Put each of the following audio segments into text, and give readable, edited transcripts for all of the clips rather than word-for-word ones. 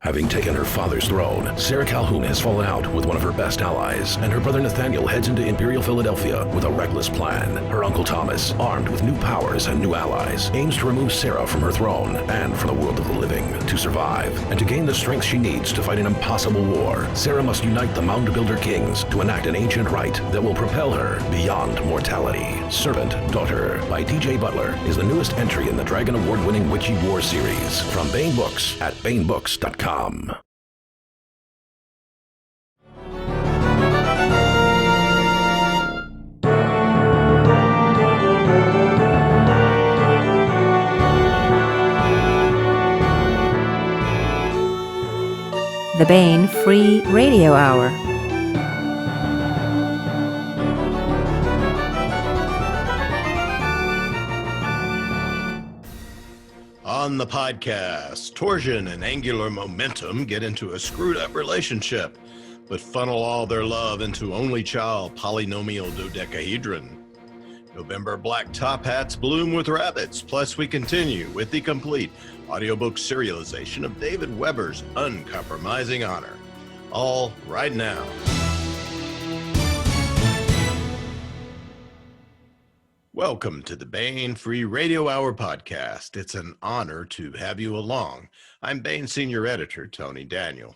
Having taken her father's throne, Sarah Calhoun has fallen out with one of her best allies, and her brother Nathaniel heads into Imperial Philadelphia with a reckless plan. Her uncle Thomas, armed with new powers and new allies, aims to remove Sarah from her throne and from the world of the living. To survive, and to gain the strength she needs to fight an impossible war, Sarah must unite the Mound Builder Kings to enact an ancient rite that will propel her beyond mortality. Servant Daughter by D.J. Butler is the newest entry in the Dragon Award-winning Witchy War series from Baen Books at baenbooks.com. The Baen Free Radio Hour. On the podcast, torsion and angular momentum get into a screwed-up relationship, but funnel all their love into only child polynomial dodecahedron. November black top hats bloom with rabbits, plus we continue with the complete audiobook serialization of David Weber's Uncompromising Honor. All right now. Welcome to the Baen Free Radio Hour podcast. It's an honor to have you along. I'm Baen Senior Editor Tony Daniel.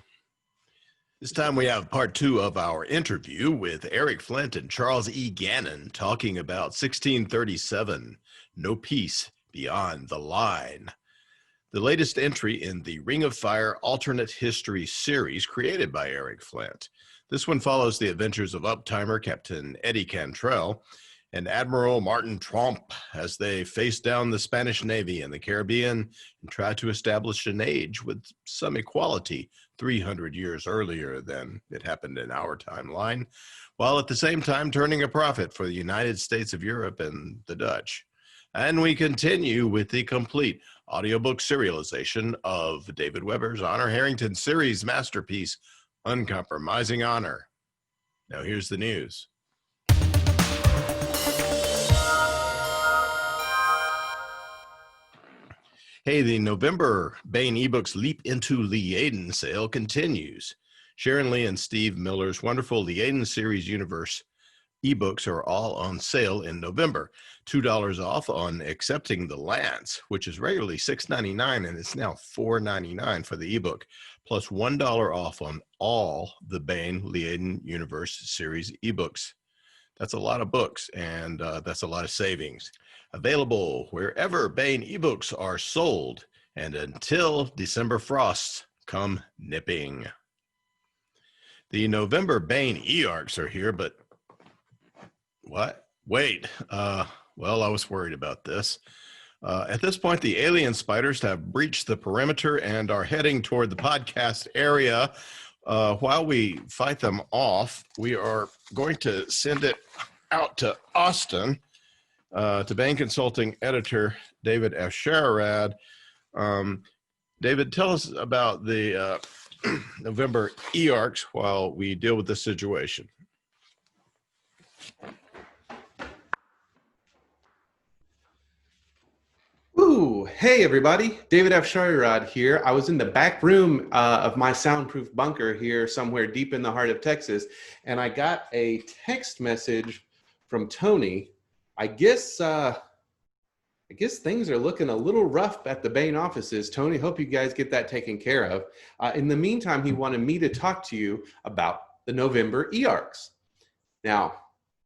This time we have part 2 of our interview with Eric Flint and Charles E. Gannon talking about 1637, No Peace Beyond the Line. The latest entry in the Ring of Fire alternate history series created by Eric Flint. This one follows the adventures of uptimer Captain Eddie Cantrell and Admiral Maarten van Tromp as they face down the Spanish Navy in the Caribbean and try to establish an age with some equality 300 years earlier than it happened in our timeline, while at the same time turning a profit for the United States of Europe and the Dutch. And we continue with the complete audiobook serialization of David Weber's Honor Harrington series masterpiece, Uncompromising Honor. Now here's the news. Hey, the November Baen eBooks Leap into Liaden sale continues. Sharon Lee and Steve Miller's wonderful Liaden series universe ebooks are all on sale in November. $2 off on Accepting the Lance, which is regularly $6.99 and it's now $4.99 for the ebook, plus $1 off on all the Baen Liaden universe series ebooks. That's a lot of books, and that's a lot of savings. Available wherever Baen ebooks are sold, and until December frosts come nipping. The November Baen e-arcs are here, but what? Wait, well, I was worried about this. At this point, the alien spiders have breached the perimeter and are heading toward the podcast area. While we fight them off, we are going to send it out to Austin, to Baen Consulting editor David F. Sherrod. David, tell us about the November e-arcs while we deal with this situation. Ooh, hey everybody, David F. Sherrod here. I was in the back room of my soundproof bunker here somewhere deep in the heart of Texas, and I got a text message from Tony. I guess things are looking a little rough at the Baen offices. Tony, hope you guys get that taken care of. In the meantime, he wanted me to talk to you about the November e-arcs. Now,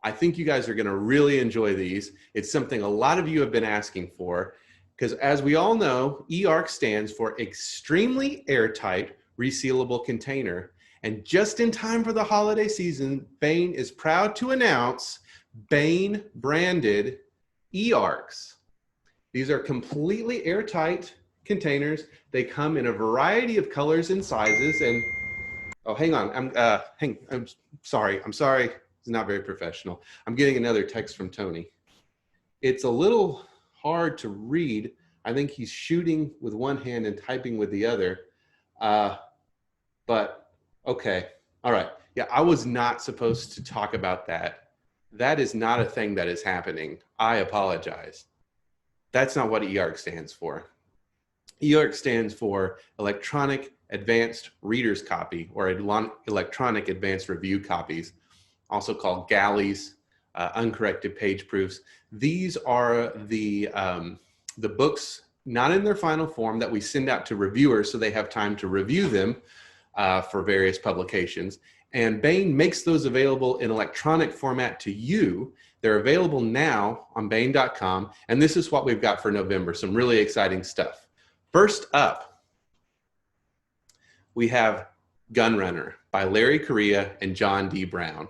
I think you guys are going to really enjoy these. It's something a lot of you have been asking for, because as we all know, e-arc stands for Extremely Airtight Resealable Container. And just in time for the holiday season, Baen is proud to announce Baen branded e-arcs. These are completely airtight containers. They come in a variety of colors and sizes. And oh, hang on, I'm sorry. It's not very professional. I'm getting another text from Tony. It's a little hard to read. I think he's shooting with one hand and typing with the other. But okay, all right. Yeah, I was not supposed to talk about that. That is not a thing that is happening. I apologize. That's not what e-arc stands for. e-arc stands for Electronic advanced reader's copy or electronic advanced review copies, also called galleys, uncorrected page proofs. These are the books, not in their final form, that we send out to reviewers so they have time to review them for various publications. And Baen makes those available in electronic format to you. They're available now on Baen.com. And this is what we've got for November, some really exciting stuff. First up, we have Gunrunner by Larry Correia and John D. Brown.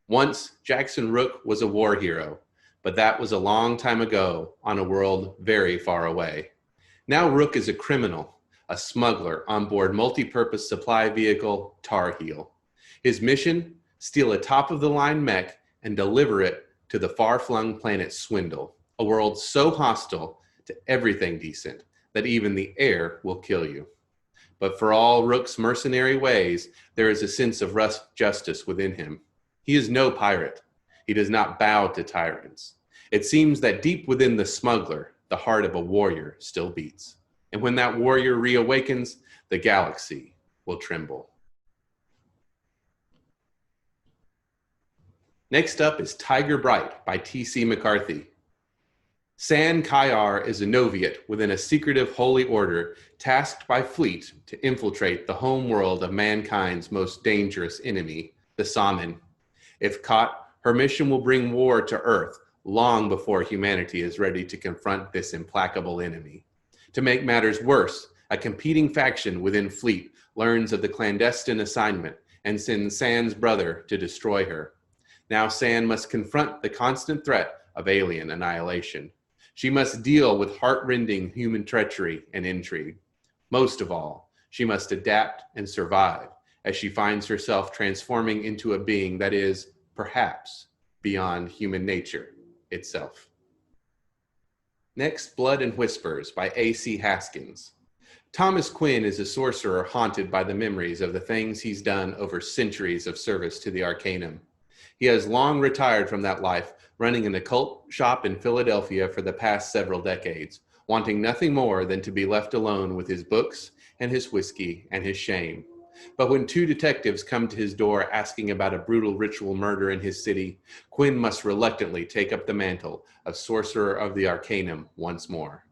Once, Jackson Rooke was a war hero, but that was a long time ago on a world very far away. Now Rooke is a criminal, a smuggler on board multi-purpose supply vehicle Tar Heel. His mission, steal a top-of-the-line mech and deliver it to the far-flung planet Swindle, a world so hostile to everything decent that even the air will kill you. But for all Rooke's mercenary ways, there is a sense of rough justice within him. He is no pirate. He does not bow to tyrants. It seems that deep within the smuggler, the heart of a warrior still beats. And when that warrior reawakens, the galaxy will tremble. Next up is Tiger Bright by T.C. McCarthy. San Kayar is a novitiate within a secretive holy order tasked by Fleet to infiltrate the home world of mankind's most dangerous enemy, the Saman. If caught, her mission will bring war to Earth long before humanity is ready to confront this implacable enemy. To make matters worse, a competing faction within Fleet learns of the clandestine assignment and sends San's brother to destroy her. Now San must confront the constant threat of alien annihilation. She must deal with heart-rending human treachery and intrigue. Most of all, she must adapt and survive as she finds herself transforming into a being that is, perhaps, beyond human nature itself. Next, Blood and Whispers by A.C. Haskins. Thomas Quinn is a sorcerer haunted by the memories of the things he's done over centuries of service to the Arcanum. He has long retired from that life, running an occult shop in Philadelphia for the past several decades, wanting nothing more than to be left alone with his books and his whiskey and his shame. But when two detectives come to his door asking about a brutal ritual murder in his city, Quinn must reluctantly take up the mantle of Sorcerer of the Arcanum once more.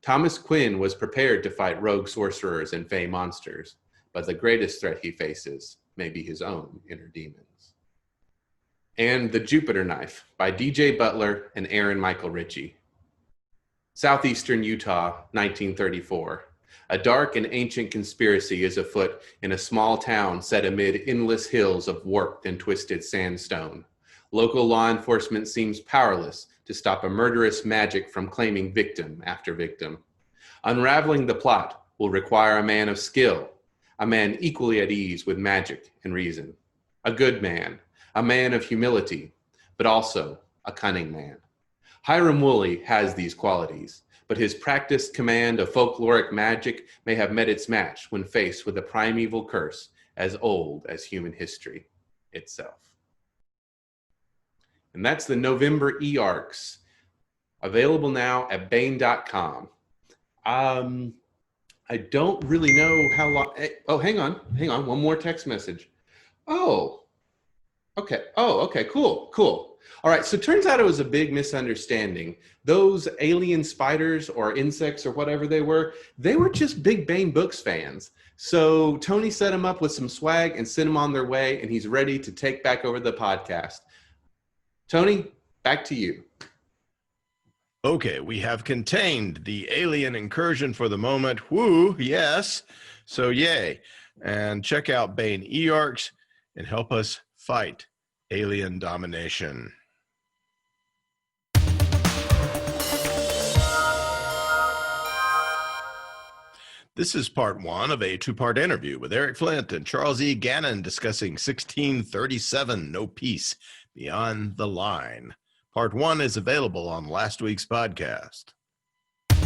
Thomas Quinn was prepared to fight rogue sorcerers and fey monsters, but the greatest threat he faces may be his own inner demons. And The Jupiter Knife by D.J. Butler and Aaron Michael Ritchie. Southeastern Utah, 1934. A dark and ancient conspiracy is afoot in a small town set amid endless hills of warped and twisted sandstone. Local law enforcement seems powerless to stop a murderous magic from claiming victim after victim. Unraveling the plot will require a man of skill, a man equally at ease with magic and reason, a good man, a man of humility, but also a cunning man. Hiram Woolley has these qualities, but his practiced command of folkloric magic may have met its match when faced with a primeval curse as old as human history itself. And that's the November E-Arcs, available now at Baen.com. I don't really know how long. Oh, hang on. One more text message. Oh, okay, cool. All right, so it turns out it was a big misunderstanding. Those alien spiders or insects or whatever they were just big Baen Books fans. So Tony set them up with some swag and sent them on their way, and he's ready to take back over the podcast. Tony, back to you. Okay, we have contained the alien incursion for the moment. Woo, yes. So yay. And check out Baen E-Arcs and help us fight alien domination. This is part one of a two-part interview with Eric Flint and Charles E. Gannon discussing 1637, No Peace, Beyond the Line. Part one is available on last week's podcast. I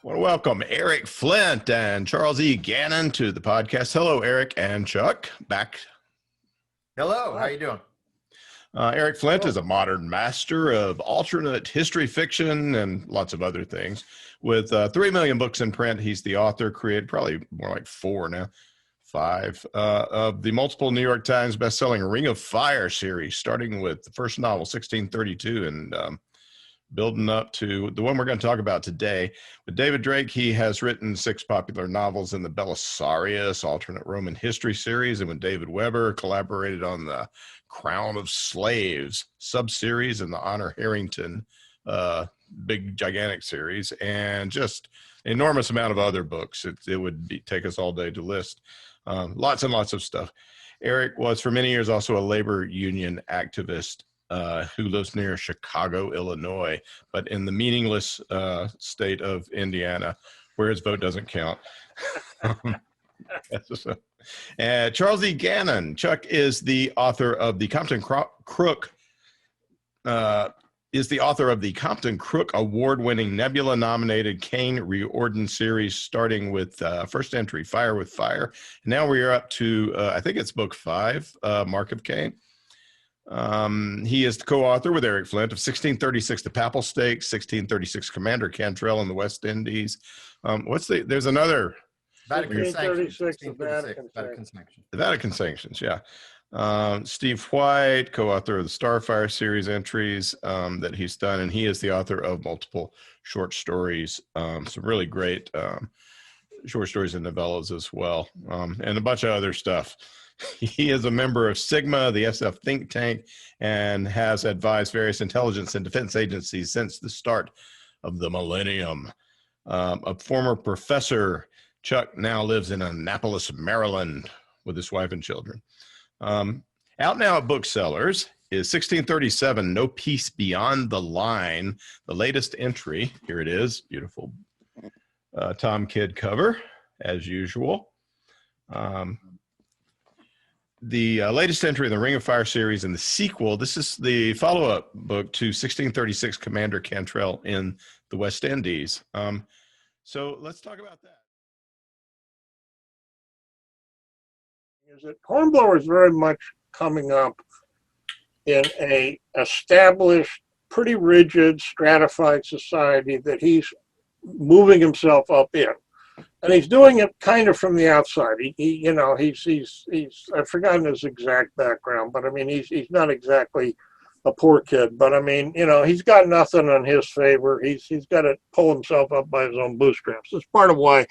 want to welcome Eric Flint and Charles E. Gannon to the podcast. Hello, Eric and Chuck. Back. Hello, how you doing? Eric Flint is a modern master of alternate history fiction and lots of other things. With 3 million books in print, he's the author, created probably more like 4 now, 5, of the multiple New York Times bestselling Ring of Fire series, starting with the first novel, 1632, and building up to the one we're going to talk about today. With David Drake, he has written 6 popular novels in the Belisarius alternate Roman history series, and with David Weber, collaborated on the Crown of Slaves sub-series and the Honor Harrington big gigantic series, and just enormous amount of other books. It would take us all day to list. Lots and lots of stuff. Eric was for many years also a labor union activist who lives near Chicago, Illinois, but in the meaningless state of Indiana, where his vote doesn't count. Charles E. Gannon. Chuck is the author of the Compton Crook. Is the author of the Compton Crook award-winning Nebula-nominated Kane Riordan series, starting with first entry, Fire with Fire. Now we are up to, I think it's book 5, Mark of Cain. He is the co-author with Eric Flint of 1636, The Papal Stakes, 1636, Commander Cantrell in the West Indies. There's another. Vatican Sanctions. The Vatican Sanctions, yeah. Steve White, co-author of the Starfire series entries that he's done, and he is the author of multiple short stories, some really great short stories and novellas as well, and a bunch of other stuff. He is a member of Sigma, the SF think tank, and has advised various intelligence and defense agencies since the start of the millennium. A former professor, Chuck now lives in Annapolis, Maryland, with his wife and children. Out now at booksellers is 1637, No Peace Beyond the Line, the latest entry. Here it is, beautiful Tom Kidd cover, as usual. The latest entry in the Ring of Fire series and the sequel. This is the follow-up book to 1636, Commander Cantrell in the West Indies. So let's talk about that. Is that Hornblower is very much coming up in a established, pretty rigid, stratified society that he's moving himself up in, and he's doing it kind of from the outside. He's I've forgotten his exact background, but I mean he's not exactly a poor kid, but I mean he's got nothing in his favor. He's got to pull himself up by his own bootstraps. That's part of why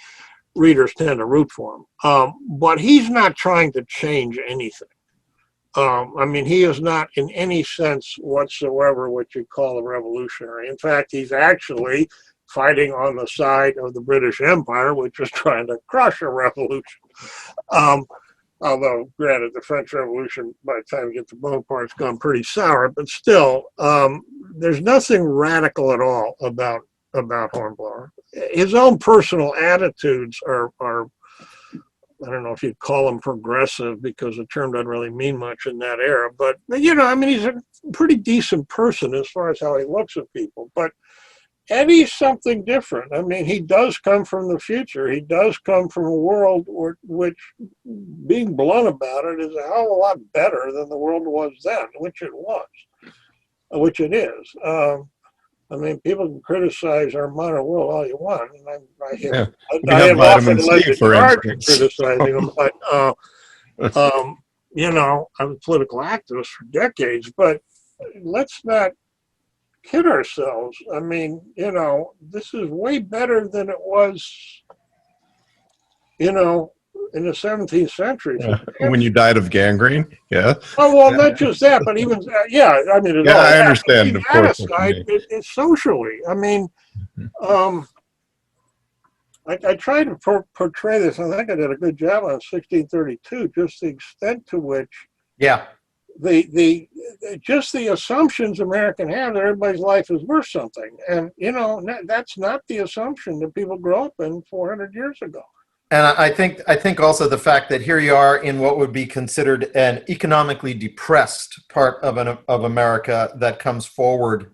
readers tend to root for him. But he's not trying to change anything. I mean, he is not in any sense whatsoever what you call a revolutionary. In fact, he's actually fighting on the side of the British Empire, which was trying to crush a revolution. Although, granted, the French Revolution, by the time you get to Bonaparte, has gone pretty sour. But still, there's nothing radical at all about Hornblower. His own personal attitudes are I don't know if you'd call them progressive, because the term doesn't really mean much in that era, but I mean he's a pretty decent person as far as how he looks at people. But Eddie's something different. I mean, he does come from the future. He does come from a world which, being blunt about it, is a hell of a lot better than the world was then, which it is. I mean, people can criticize our modern world all you want, and I have often led the charge in criticizing them. But I'm a political activist for decades. But let's not kid ourselves. I mean, this is way better than it was, in the 17th century. When you died of gangrene, yeah. Oh, well, not just that, but even, I mean, I understand, of course. It's socially. I mean, I tried to portray this, and I think I did a good job on 1632, just the extent to which just the assumptions Americans have that everybody's life is worth something. And, that's not the assumption that people grew up in 400 years ago. And I think also the fact that here you are in what would be considered an economically depressed part of America that comes forward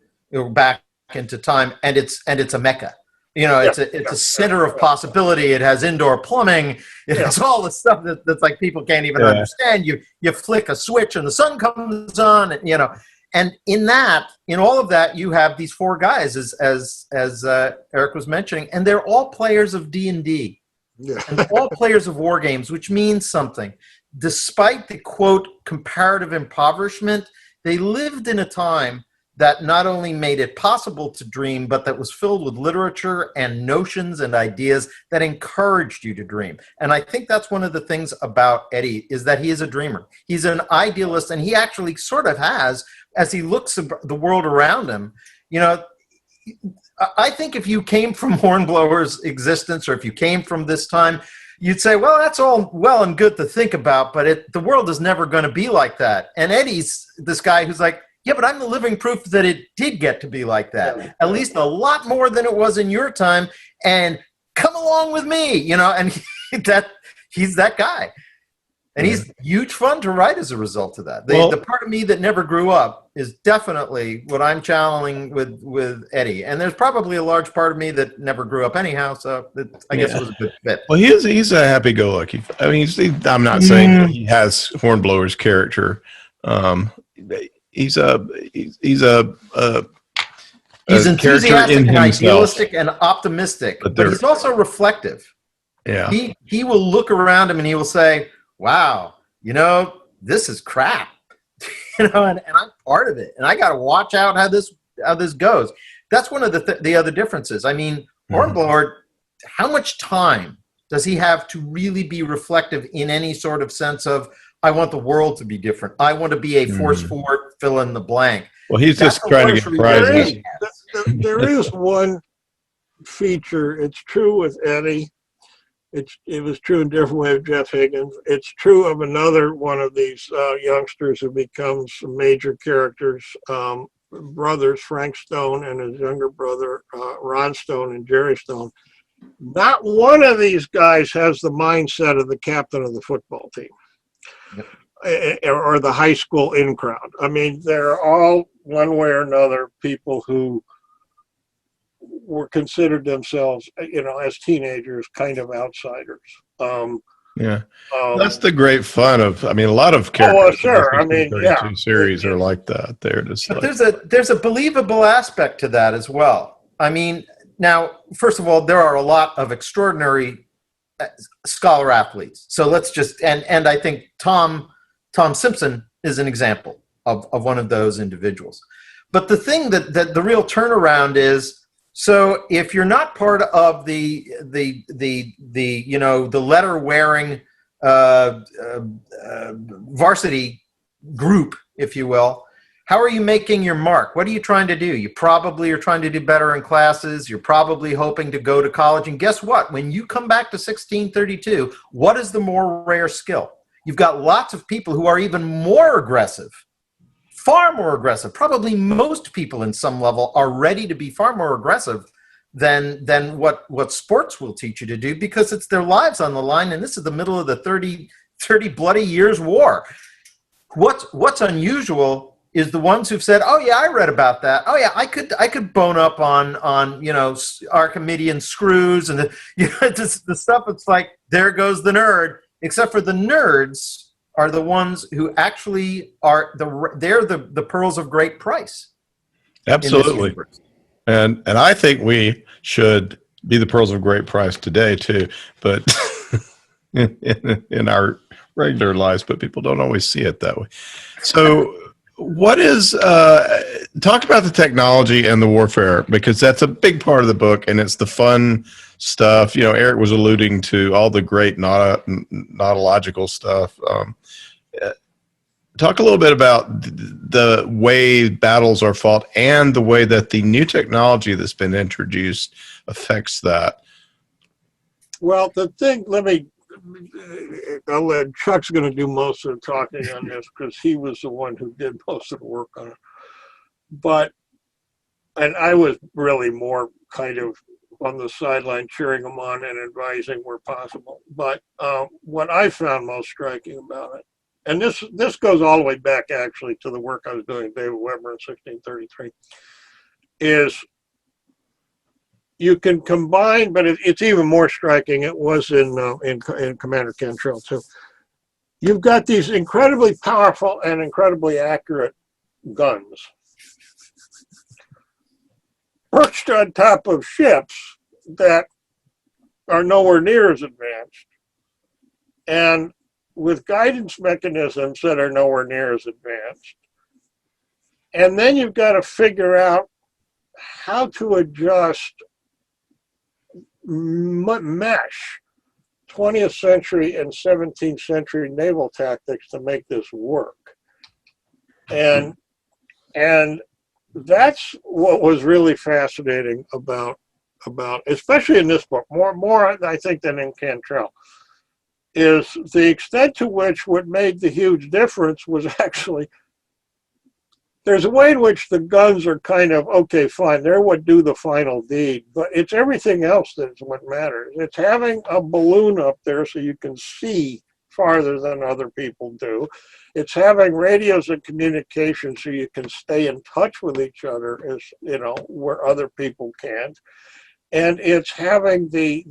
back into time, and it's a mecca. You know, it's a center of possibility. It has indoor plumbing. It has all the stuff that's like people can't even understand. You flick a switch and the sun comes on, and, you know. And in all of that, you have these four guys, as Eric was mentioning, and they're all players of D&D. Yeah. And they're all players of war games, which means something. Despite the, quote, comparative impoverishment, they lived in a time that not only made it possible to dream, but that was filled with literature and notions and ideas that encouraged you to dream. And I think that's one of the things about Eddie, is that he is a dreamer. He's an idealist, and he actually sort of has, as he looks at the world around him, you know, I think if you came from Hornblower's existence, or if you came from this time, you'd say, well, that's all well and good to think about, but the world is never going to be like that. And Eddie's this guy who's like, yeah, but I'm the living proof that it did get to be like that, at least a lot more than it was in your time. And come along with me, you know, and he's that guy. And he's huge fun to write as a result of that. The part of me that never grew up is definitely what I'm channeling with Eddie. And there's probably a large part of me that never grew up anyhow, so I guess it was a good fit. Well, he's a happy-go-lucky. I mean, I'm not saying that he has Hornblower's character. He's enthusiastic and idealistic and optimistic, but he's also reflective. Yeah, he will look around him and he will say, wow, you know, this is crap, you know, and I'm part of it, and I got to watch out how this goes. That's one of the other differences. I mean, Hornblower, how much time does he have to really be reflective in any sort of sense of, I want the world to be different, I want to be a force for fill in the blank? Well, he's just trying to get prizes. There is one feature. It's true with Eddie. It was true in a different way with Jeff Higgins. It's true of another one of these youngsters who becomes major characters, brothers, Frank Stone and his younger brother, Ron Stone and Jerry Stone. Not one of these guys has the mindset of the captain of the football team. Yep. Or the high school in crowd. I mean, they're all, one way or another, people who considered themselves, you know, as teenagers, kind of outsiders. That's the great fun of. I mean, a lot of characters. Oh, well, sure. I mean, series are like that. They're just. But there's a believable aspect to that as well. I mean, now, first of all, there are a lot of extraordinary scholar athletes. So let's just and I think Tom Simpson is an example of one of those individuals. But the thing that the real turnaround is, so if you're not part of the you know, the letter wearing varsity group, if you will, how are you making your mark? What are you trying to do? You probably are trying to do better in classes. You're probably hoping to go to college. And guess what? When you come back to 1632, what is the more rare skill? You've got lots of people who are even more aggressive, far more aggressive. Probably most people in some level are ready to be far more aggressive than what sports will teach you to do, because it's their lives on the line. And this is the middle of the 30 bloody years war. What's unusual is the ones who've said, oh yeah, I read about that. Oh yeah, I could bone up on you know, Archimedean screws and the stuff. It's like, there goes the nerd. Except for the nerds are the ones who actually are they're the pearls of great price. Absolutely. And I think we should be the pearls of great price today too, but in our regular lives, but people don't always see it that way. So what is talk about the technology and the warfare, because that's a big part of the book, and it's the fun stuff. You know, Eric was alluding to all the great nautological stuff. Talk a little bit about the way battles are fought and the way that the new technology that's been introduced affects that. Well, the thing, I'll let Chuck's going to do most of the talking on this, because he was the one who did most of the work on it. And I was really more kind of on the sideline cheering them on and advising where possible. But what I found most striking about it, and this goes all the way back actually to the work I was doing with David Weber in 1633, is you can combine, but it's even more striking. It was in Commander Cantrell too. You've got these incredibly powerful and incredibly accurate guns perched on top of ships that are nowhere near as advanced, and with guidance mechanisms that are nowhere near as advanced. And then you've got to figure out how to adjust, mesh 20th century and 17th century naval tactics to make this work. And that's what was really fascinating about especially in this book, more I think than in Cantrell, is the extent to which what made the huge difference was actually, there's a way in which the guns are kind of, okay, fine, they're what do the final deed, but it's everything else that's what matters. It's having a balloon up there so you can see farther than other people do. It's having radios and communication so you can stay in touch with each other, as you know, where other people can't. And it's having the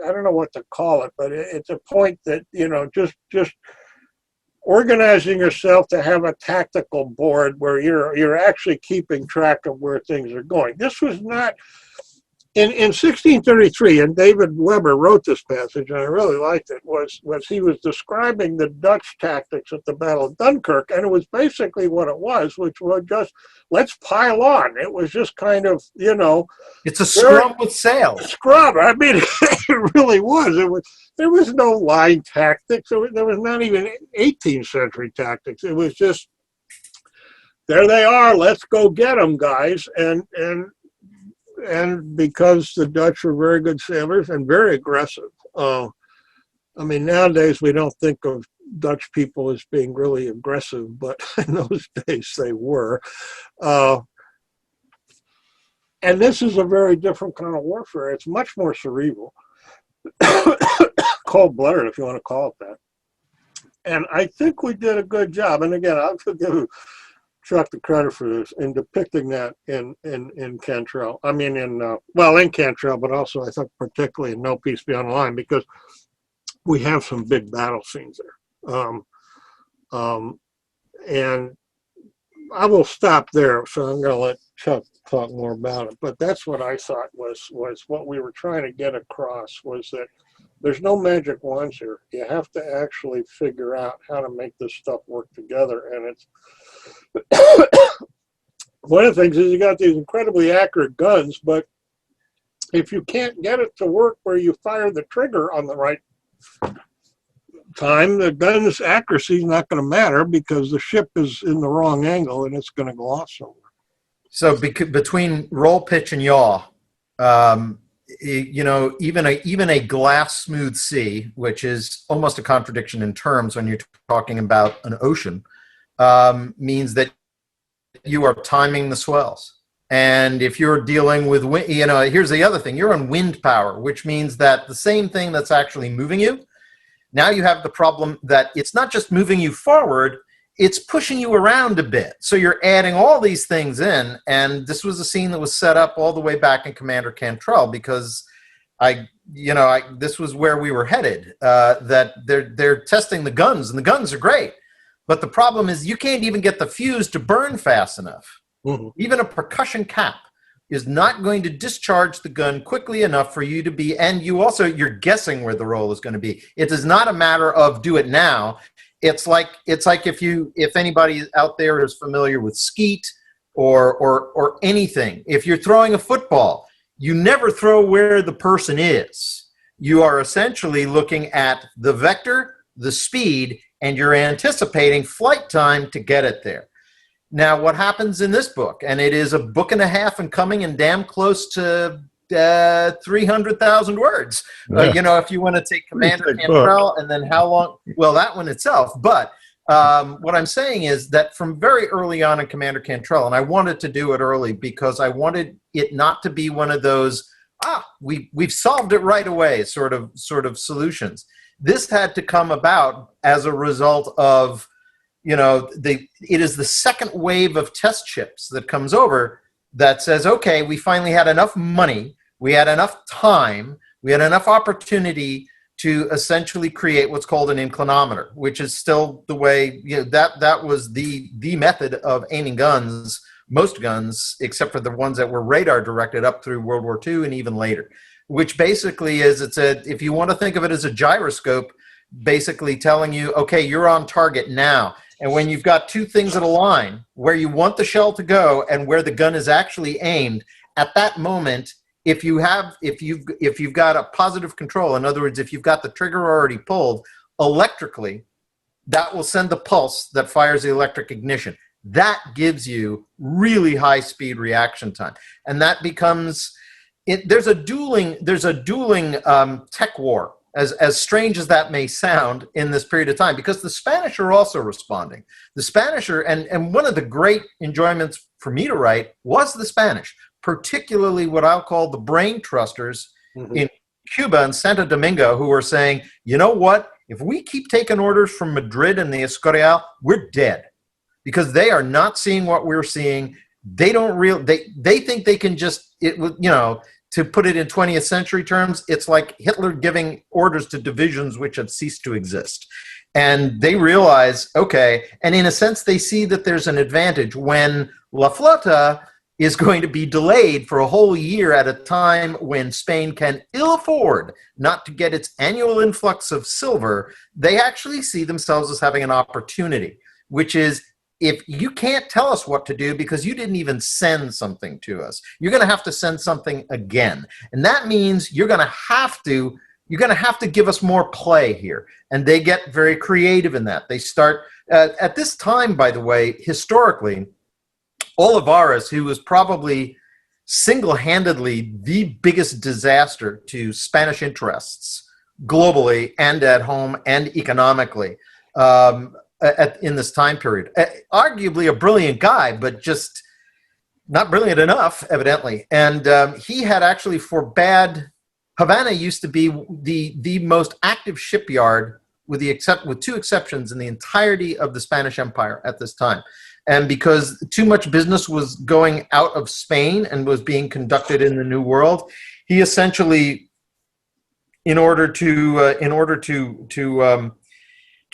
I don't know what to call it, but it's a point that, you know, just organizing yourself to have a tactical board where you're actually keeping track of where things are going. This was not in 1633, and David Weber wrote this passage, and I really liked it, was he was describing the Dutch tactics at the Battle of Dunkirk, and it was basically what it was, which was just, let's pile on. It was just kind of, you know. It's a scrum with sails. Scrum. I mean, it really was. There was no line tactics. There was not even 18th century tactics. It was just, there they are. Let's go get them, guys. And because the Dutch were very good sailors and very aggressive. I mean, nowadays we don't think of Dutch people as being really aggressive, but in those days they were. And this is a very different kind of warfare. It's much more cerebral, cold-blooded, if you want to call it that. And I think we did a good job. And again, I'll give Chuck the credit for this in depicting that in Cantrell. I mean, in Cantrell, but also I think particularly in No Peace Beyond the Line, because we have some big battle scenes there. And I will stop there, so I'm going to let Chuck talk more about it. But that's what I thought was what we were trying to get across, was that there's no magic wands here. You have to actually figure out how to make this stuff work together. And it's one of the things is you got these incredibly accurate guns, but if you can't get it to work where you fire the trigger on the right time, the gun's accuracy is not going to matter because the ship is in the wrong angle and it's going to go off somewhere. So between roll, pitch, and yaw, you know, even a glass smooth sea, which is almost a contradiction in terms when you're talking about an ocean, means that you are timing the swells. And if you're dealing with wind, you know, here's the other thing: you're on wind power, which means that the same thing that's actually moving you, now you have the problem that it's not just moving you forward, it's pushing you around a bit. So you're adding all these things in, and this was a scene that was set up all the way back in Commander Cantrell, because this was where we were headed, that they're testing the guns, and the guns are great. But the problem is you can't even get the fuse to burn fast enough. Mm-hmm. Even a percussion cap is not going to discharge the gun quickly enough for you to be, and you're guessing where the roll is going to be. It is not a matter of do it now. It's like if anybody out there is familiar with skeet or anything, if you're throwing a football, you never throw where the person is. You are essentially looking at the vector, the speed, and you're anticipating flight time to get it there. Now, what happens in this book, and it is a book and a half and coming and damn close to 300,000 words. Yeah. If you want to take Commander Cantrell and then how long, well, that one itself. But what I'm saying is that from very early on in Commander Cantrell, and I wanted to do it early because I wanted it not to be one of those, we've solved it right away sort of solutions. This had to come about as a result of, it is the second wave of test ships that comes over that says, okay, we finally had enough money, we had enough time, we had enough opportunity to essentially create what's called an inclinometer, which is still the way, that was the method of aiming guns, most guns, except for the ones that were radar directed up through World War II and even later, which basically is, if you want to think of it as a gyroscope, basically telling you, okay, you're on target now. And when you've got two things that align, where you want the shell to go and where the gun is actually aimed, at that moment, if you've got a positive control, in other words, if you've got the trigger already pulled, electrically, that will send the pulse that fires the electric ignition. That gives you really high speed reaction time, and that becomes there's a dueling tech war, as strange as that may sound, in this period of time, because the Spanish are also responding. The Spanish are, and one of the great enjoyments for me to write was the Spanish, particularly what I'll call the brain trusters in Cuba and Santo Domingo, who are saying, you know what, if we keep taking orders from Madrid and the Escorial, we're dead, because they are not seeing what we're seeing. They don't they think they can just, to put it in 20th century terms, it's like Hitler giving orders to divisions which have ceased to exist. And they realize, okay, and in a sense, they see that there's an advantage when La Flota is going to be delayed for a whole year at a time when Spain can ill afford not to get its annual influx of silver. They actually see themselves as having an opportunity, which is, if you can't tell us what to do because you didn't even send something to us, you're going to have to send something again. And that means you're going to have to give us more play here. And they get very creative in that. They start, at this time, by the way, historically, Olivares, who was probably single-handedly the biggest disaster to Spanish interests globally and at home and economically, in this time period. Arguably a brilliant guy, but just not brilliant enough, evidently. And he had actually forbade, Havana used to be the most active shipyard, with two exceptions, in the entirety of the Spanish Empire at this time. And because too much business was going out of Spain and was being conducted in the New World, he essentially, in order to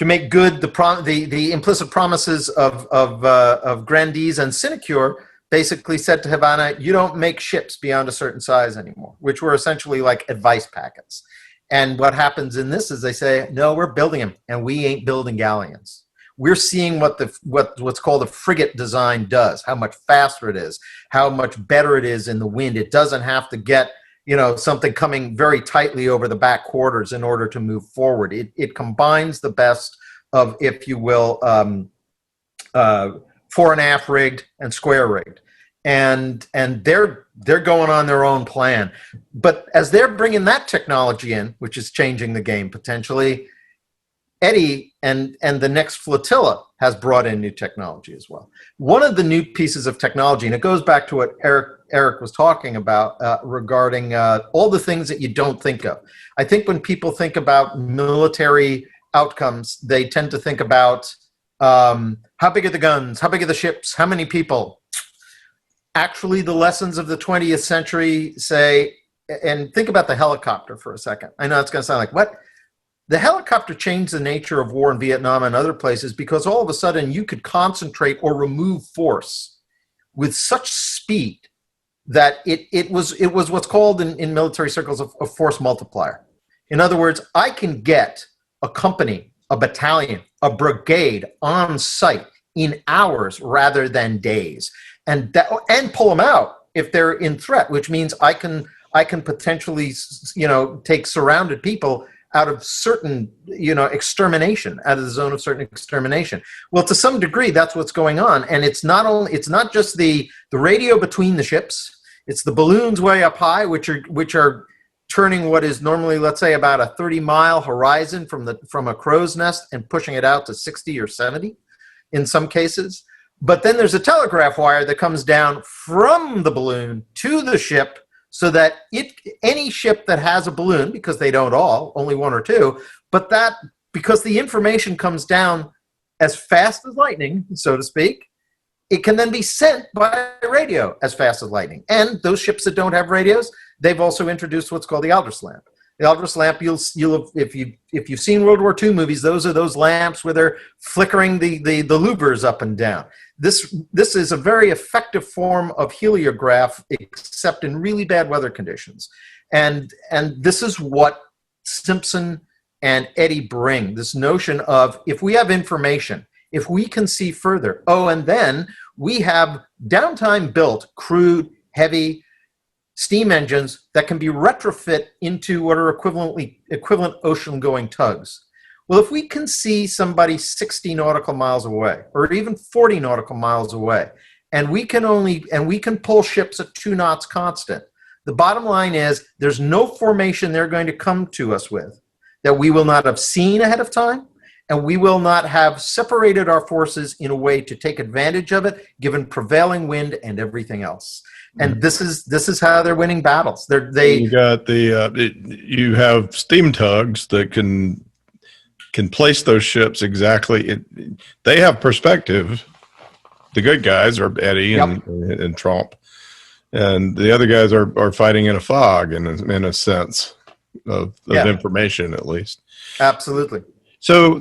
make good the implicit promises of grandees and sinecure, basically said to Havana, you don't make ships beyond a certain size anymore, which were essentially like advice packets. And what happens in this is they say, no, we're building them, and we ain't building galleons. We're seeing what's called a frigate design does, how much faster it is, how much better it is in the wind. It doesn't have to get something coming very tightly over the back quarters in order to move forward. It combines the best of, if you will, fore and aft rigged and square rigged. And they're going on their own plan. But as they're bringing that technology in, which is changing the game potentially, Eddie and the next flotilla has brought in new technology as well. One of the new pieces of technology, and it goes back to what Eric was talking about regarding all the things that you don't think of. I think when people think about military outcomes, they tend to think about how big are the guns, how big are the ships, how many people. Actually, the lessons of the 20th century say, and think about the helicopter for a second. I know it's going to sound like, what? The helicopter changed the nature of war in Vietnam and other places because all of a sudden you could concentrate or remove force with such speed that it was what's called in military circles a force multiplier. In other words, I can get a company, a battalion, a brigade on site in hours rather than days, and pull them out if they're in threat, which means I can potentially take surrounded people out of certain, extermination, out of the zone of certain extermination. Well, to some degree, that's what's going on. And it's not just the radio between the ships, it's the balloons way up high, which are turning what is normally, let's say, about a 30-mile horizon from a crow's nest and pushing it out to 60 or 70 in some cases. But then there's a telegraph wire that comes down from the balloon to the ship, so that any ship that has a balloon, because they don't all, only one or two, but that because the information comes down as fast as lightning, so to speak, it can then be sent by radio as fast as lightning. And those ships that don't have radios, they've also introduced what's called the Aldous lamp. The Aldous lamp, you'll if you've seen World War II movies, those are those lamps where they're flickering the louvers up and down. This is a very effective form of heliograph, except in really bad weather conditions. And this is what Simpson and Eddie bring, this notion of, if we have information, if we can see further, and then we have downtime built, crude, heavy steam engines that can be retrofit into what are equivalent ocean-going tugs. Well, if we can see somebody 60 nautical miles away, or even 40 nautical miles away, and we can pull ships at 2 knots constant, the bottom line is there's no formation they're going to come to us with that we will not have seen ahead of time, and we will not have separated our forces in a way to take advantage of it, given prevailing wind and everything else. And this is how they're winning battles. You got you have steam tugs that can place those ships exactly. They have perspective. The good guys are Eddie and Tromp, and the other guys are fighting in a fog in a sense of information, at least. Absolutely. So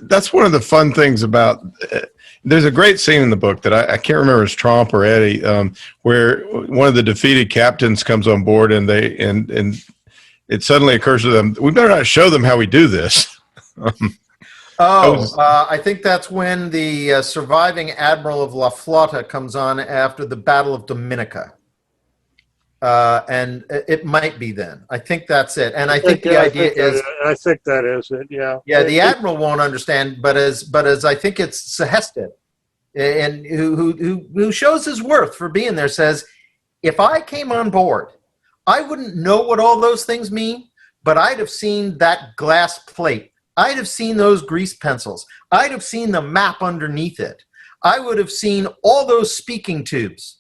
that's one of the fun things about. There's a great scene in the book that I can't remember if it's Tromp or Eddie, where one of the defeated captains comes on board, and it suddenly occurs to them, we better not show them how we do this. I think that's when the surviving admiral of La Flotta comes on after the Battle of Dominica. And it might be then. I think that's it. And I think the idea is... I think that is it, yeah. Yeah, the admiral won't understand, but as I think it's Sehested, and who shows his worth for being there, says, if I came on board, I wouldn't know what all those things mean, but I'd have seen that glass plate. I'd have seen those grease pencils. I'd have seen the map underneath it. I would have seen all those speaking tubes.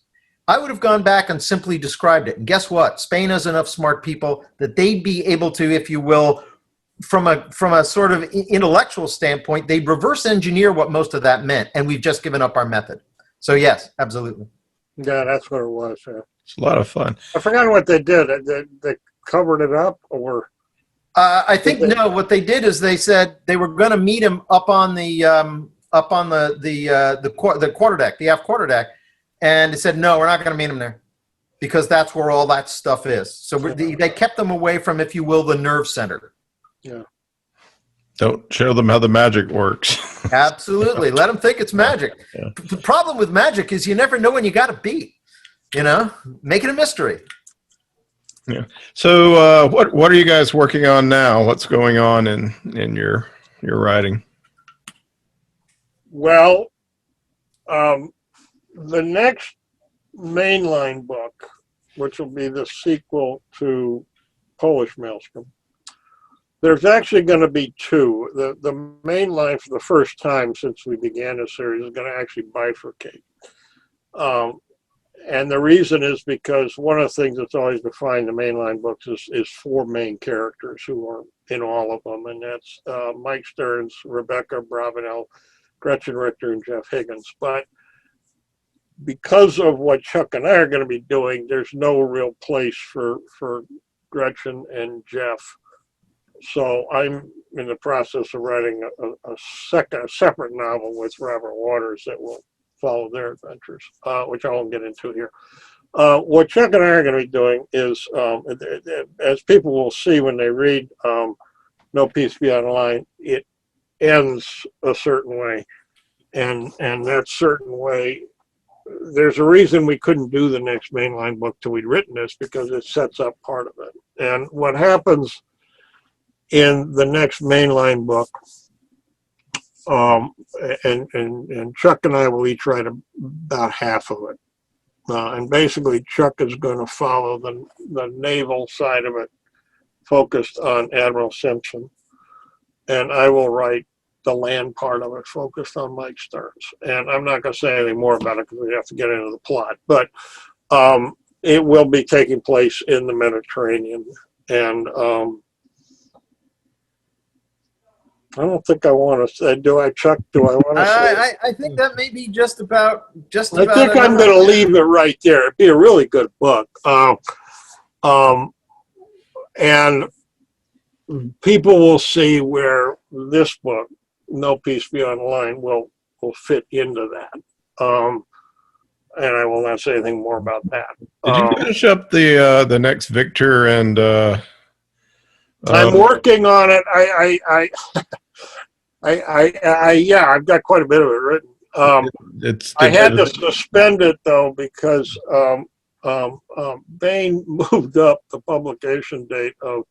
I would have gone back and simply described it. And guess what? Spain has enough smart people that they'd be able to, if you will, from a sort of intellectual standpoint, they'd reverse engineer what most of that meant. And we've just given up our method. So yes, absolutely. Yeah, that's what it was. Yeah. It's a lot of fun. I forgot what they did. They covered it up, or? I think no. What they did is they said they were going to meet him up on the quarterdeck, the aft quarterdeck, and they said no, we're not going to meet him there because that's where all that stuff is. So they kept them away from, if you will, the nerve center. Yeah. Don't show them how the magic works. Absolutely, let them think it's magic. Yeah. The problem with magic is you never know when you got to beat. You know, make it a mystery. Yeah. So, what are you guys working on now? What's going on in your writing? Well, the next mainline book, which will be the sequel to Polish Maelstrom, there's actually going to be 2. The mainline, for the first time since we began the series, is going to actually bifurcate. And the reason is because one of the things that's always defined the mainline books is 4 main characters who are in all of them, and that's Mike Stearns, Rebecca Bravenel, Gretchen Richter, and Jeff Higgins. But because of what Chuck and I are going to be doing, there's no real place for Gretchen and Jeff. So I'm in the process of writing a separate novel with Robert Waters that will follow their adventures, which I won't get into here. What Chuck and I are going to be doing is, as people will see when they read No Peace Beyond the Line, it ends a certain way. And that certain way, there's a reason we couldn't do the next mainline book till we'd written this, because it sets up part of it. And what happens in the next mainline book, and Chuck and I will each write about half of it. And basically, Chuck is going to follow the naval side of it, focused on Admiral Simpson. And I will write the land part of it, focused on Mike Stearns. And I'm not going to say anything more about it because we have to get into the plot. But it will be taking place in the Mediterranean. And I don't think I want to say. Do I, Chuck? Do I want to say? I think that may be just about. I think I'm going to leave it right there. It'd be a really good book. And people will see where this book, No Peace Beyond the Line, will fit into that. And I will not say anything more about that. Did you finish up the next Victor and? I'm working on it. Yeah, I've got quite a bit of it written. I had to suspend it though because Bain moved up the publication date of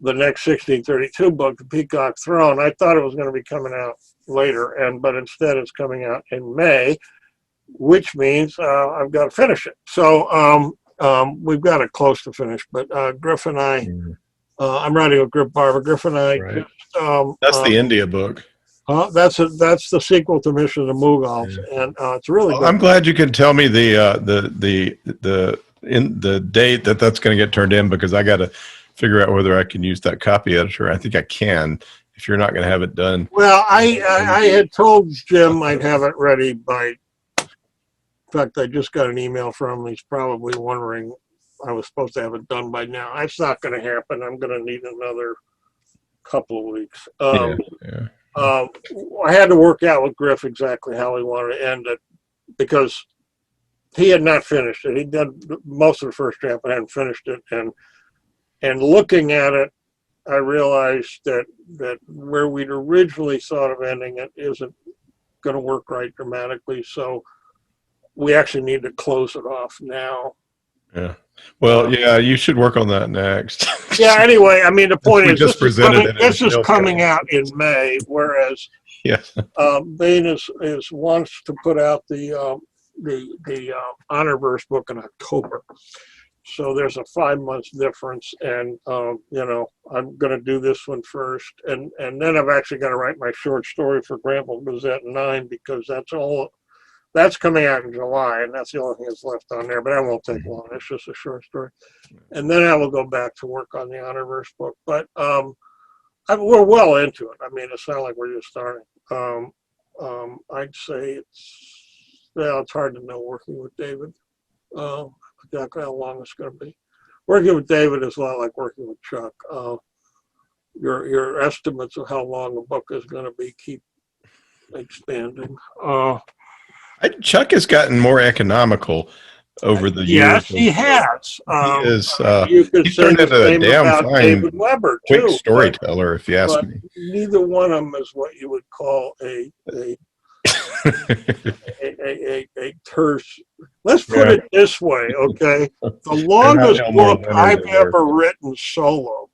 the next 1632 book, The Peacock Throne. I thought it was going to be coming out later, but instead it's coming out in May, which means I've got to finish it. So we've got it close to finish. But Griff and I, I'm writing with Griff Barber. Griff and I, right. That's the India book. That's the sequel to Mission to Mughals, and it's really good. I'm glad you can tell me the date that's going to get turned in, because I got to figure out whether I can use that copy editor. I think I can, if you're not going to have it done. Well, I had told Jim I'd have it ready by. In fact, I just got an email from him. He's probably wondering I was supposed to have it done by now. It's not going to happen. I'm going to need another couple of weeks. I had to work out with Griff exactly how he wanted to end it, because he had not finished it. He did most of the first draft, but hadn't finished it. And looking at it, I realized that where we'd originally thought of ending it isn't going to work right dramatically. So we actually need to close it off now. Yeah. Well, yeah, you should work on that next. Yeah. Anyway, I mean, the point is, this is coming coming out in May, whereas Bain wants to put out the Honorverse book in October. So there's a 5 month difference, and I'm going to do this one first, and then I've actually got to write my short story for Granville Gazette 9, because that's coming out in July, and that's the only thing that's left on there. But that won't take long. It's just a short story, and then I will go back to work on the Honorverse book. But we're well into it. I mean, it's not like we're just starting. I'd say it's hard to know working with David. Exactly how long it's going to be. Working with David is a lot like working with Chuck. Your estimates of how long a book is going to be keep expanding. Chuck has gotten more economical over the years. Yes, he has. He's turned into a damn fine David Weber, quick too, storyteller, if you ask me. Neither one of them is what you would call a terse. Let's put it this way, okay? The longest book I've ever written solo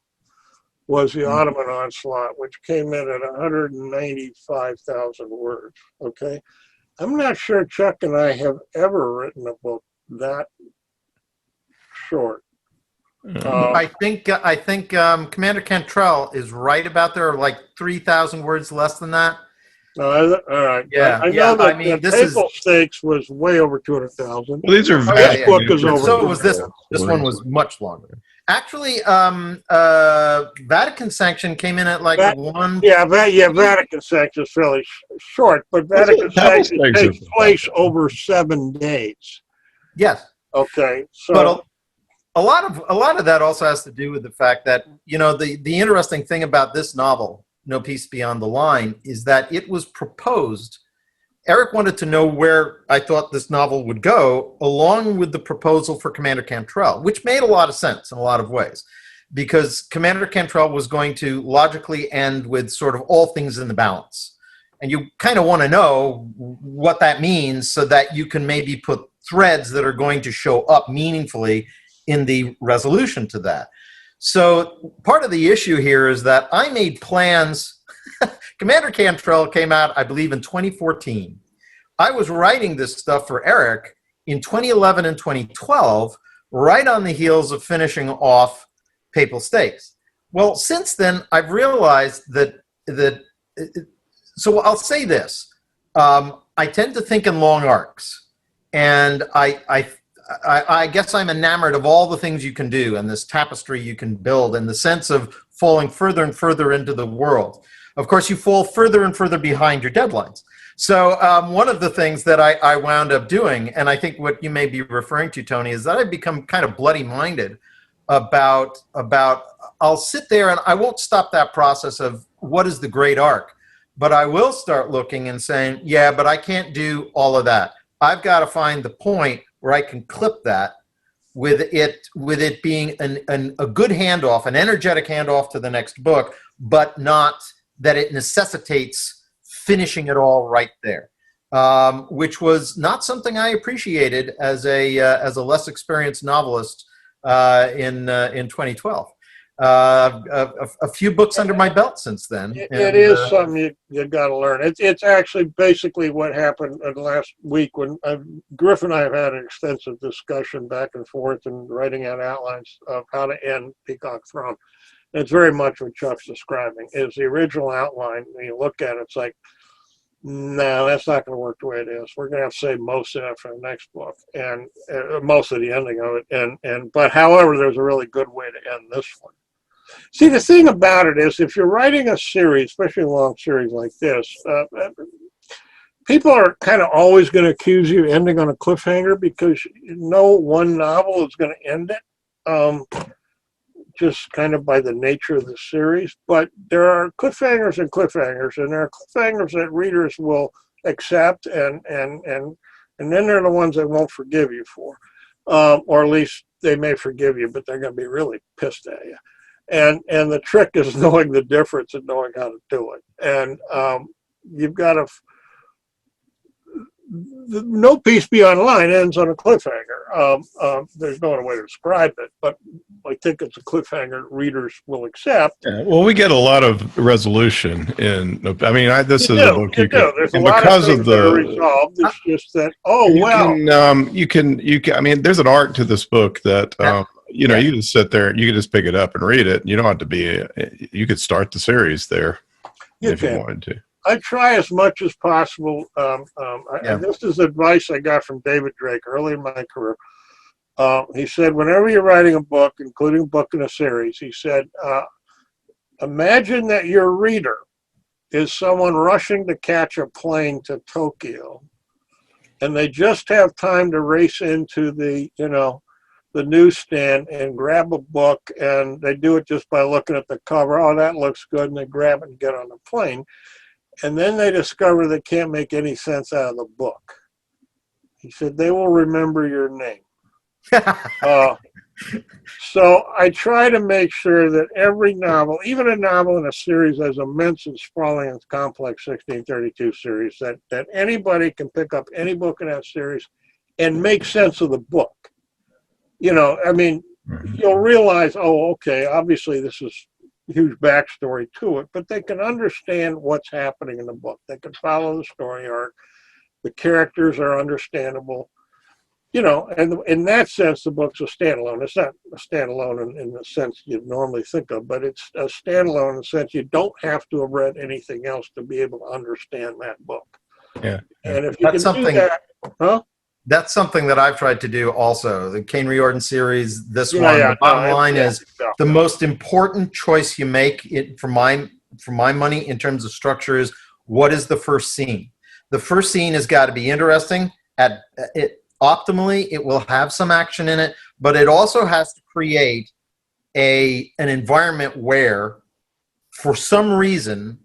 was The Ottoman Onslaught, which came in at 195,000 words, okay? I'm not sure Chuck and I have ever written a book that short. I think Commander Cantrell is right about there, like 3,000 words less than that. All right. Yeah. I know that Table Stakes was way over 200,000. Well, these are this book is over. So was this. This one was much longer. Actually, Vatican Sanction came in at like one. Yeah, Vatican Sanction is fairly short, but Vatican Sanction takes place over 7 days. Yes. Okay. So. But a lot of that also has to do with the fact that, the interesting thing about this novel, No Peace Beyond the Line, is that it was proposed. Eric wanted to know where I thought this novel would go, along with the proposal for Commander Cantrell, which made a lot of sense in a lot of ways, because Commander Cantrell was going to logically end with sort of all things in the balance. And you kind of want to know what that means so that you can maybe put threads that are going to show up meaningfully in the resolution to that. So part of the issue here is that I made plans. Commander Cantrell came out, I believe, in 2014. I was writing this stuff for Eric in 2011 and 2012, right on the heels of finishing off Papal Stakes. Well, since then, I've realized that so I'll say this. I tend to think in long arcs, and I I guess I'm enamored of all the things you can do and this tapestry you can build and the sense of falling further and further into the world. Of course, you fall further and further behind your deadlines. So one of the things that I wound up doing, and I think what you may be referring to, Tony, is that I've become kind of bloody-minded about I'll sit there and I won't stop that process of what is the great arc, but I will start looking and saying, yeah, but I can't do all of that. I've got to find the point where I can clip that with it being a good handoff, an energetic handoff to the next book, but not that it necessitates finishing it all right there, which was not something I appreciated as a less experienced novelist in 2012. A few books under my belt since then. It is something you got to learn. It's actually basically what happened last week when Griff and I have had an extensive discussion back and forth and writing out outlines of how to end Peacock Throne. It's very much what Chuck's describing. Is the original outline, when you look at it, it's like, no, that's not going to work the way it is. We're going to have to save most of that for the next book and most of the ending of it. But however, there's a really good way to end this one. See, the thing about it is, if you're writing a series, especially a long series like this, people are kind of always going to accuse you of ending on a cliffhanger because no one novel is going to end it, just kind of by the nature of the series. But there are cliffhangers and cliffhangers, and there are cliffhangers that readers will accept, and then there are the ones they won't forgive you for, or at least they may forgive you, but they're going to be really pissed at you. And the trick is knowing the difference and knowing how to do it. And you've got to, no Peace Beyond the Line ends on a cliffhanger. There's no other way to describe it, but I think it's a cliffhanger readers will accept. Yeah, well, we get a lot of resolution in. I mean, this is a book you can. There's a lot of things that are resolved. It's just that you can. I mean, there's an art to this book that you can just sit there. You can just pick it up and read it. You don't have to be. You could start the series there if you wanted to. I try as much as possible. And this is advice I got from David Drake early in my career. He said, whenever you're writing a book, including a book in a series, he said, imagine that your reader is someone rushing to catch a plane to Tokyo, and they just have time to race into the newsstand and grab a book, and they do it just by looking at the cover. Oh, that looks good, and they grab it and get on the plane. And then they discover they can't make any sense out of the book. He said, they will remember your name. So I try to make sure that every novel, even a novel in a series as immense and sprawling as complex 1632 series, that anybody can pick up any book in that series and make sense of the book. I mean, you'll realize, oh, okay, obviously this is huge backstory to it, but they can understand what's happening in the book. They can follow the story arc. The characters are understandable, and in that sense, the book's a standalone. It's not a standalone in the sense you'd normally think of, but it's a standalone in the sense you don't have to have read anything else to be able to understand that book. Yeah. And if you can do that, That's something that I've tried to do also. The Kane Riordan series, this one, the bottom line is the most important choice you make for my money in terms of structure is what is the first scene? The first scene has got to be interesting. Optimally, it will have some action in it, but it also has to create an environment where, for some reason,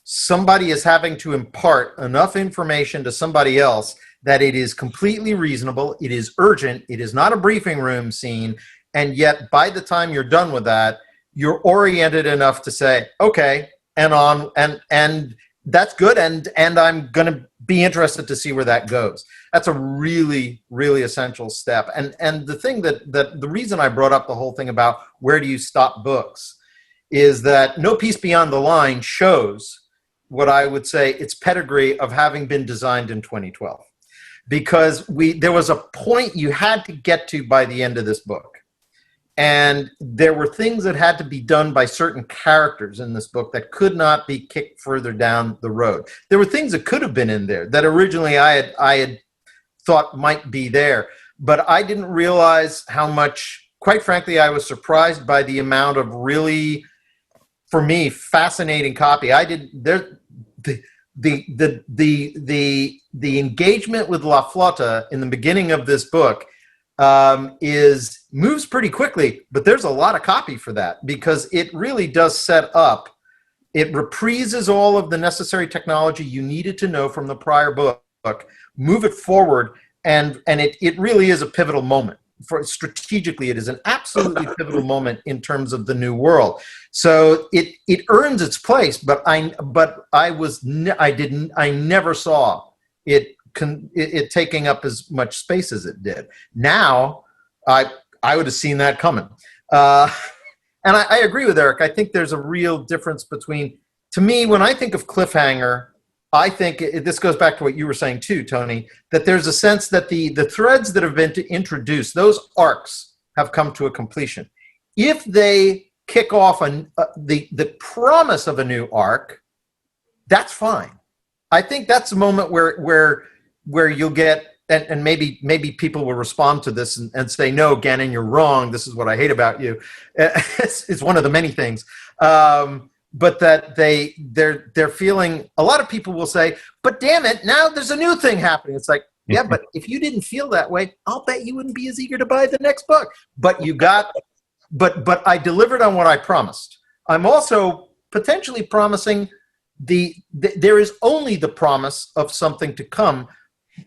somebody is having to impart enough information to somebody else that it is completely reasonable, it is urgent, it is not a briefing room scene, and yet by the time you're done with that, you're oriented enough to say, okay, and that's good, and I'm going to be interested to see where that goes. That's a really, really essential step. And the thing that the reason I brought up the whole thing about where do you stop books is that No Peace Beyond the Line shows what I would say its pedigree of having been designed in 2012. Because there was a point you had to get to by the end of this book. And there were things that had to be done by certain characters in this book that could not be kicked further down the road. There were things that could have been in there that originally I had thought might be there. but I didn't realize how much. Quite frankly, I was surprised by the amount of really, for me, fascinating copy. I did there. The engagement with La Flotta in the beginning of this book moves pretty quickly, but there's a lot of copy for that because it really does set up. It reprises all of the necessary technology you needed to know from the prior book, move it forward, and it really is a pivotal moment. For strategically, it is an absolutely pivotal moment in terms of the new world. So it earns its place, but I never saw it taking up as much space as it did. Now, I would have seen that coming. And I agree with Eric. I think there's a real difference between, to me, when I think of cliffhanger, I think this goes back to what you were saying too, Tony, that there's a sense that the threads that have been introduced, those arcs have come to a completion. If they kick off the promise of a new arc, that's fine. I think that's a moment where you'll get, and maybe people will respond to this and say, no, Gannon, you're wrong. This is what I hate about you. It's one of the many things. But that they're feeling, a lot of people will say, but damn it, now there's a new thing happening. It's like, yeah, but if you didn't feel that way, I'll bet you wouldn't be as eager to buy the next book. But but I delivered on what I promised. I'm also potentially promising there is only the promise of something to come.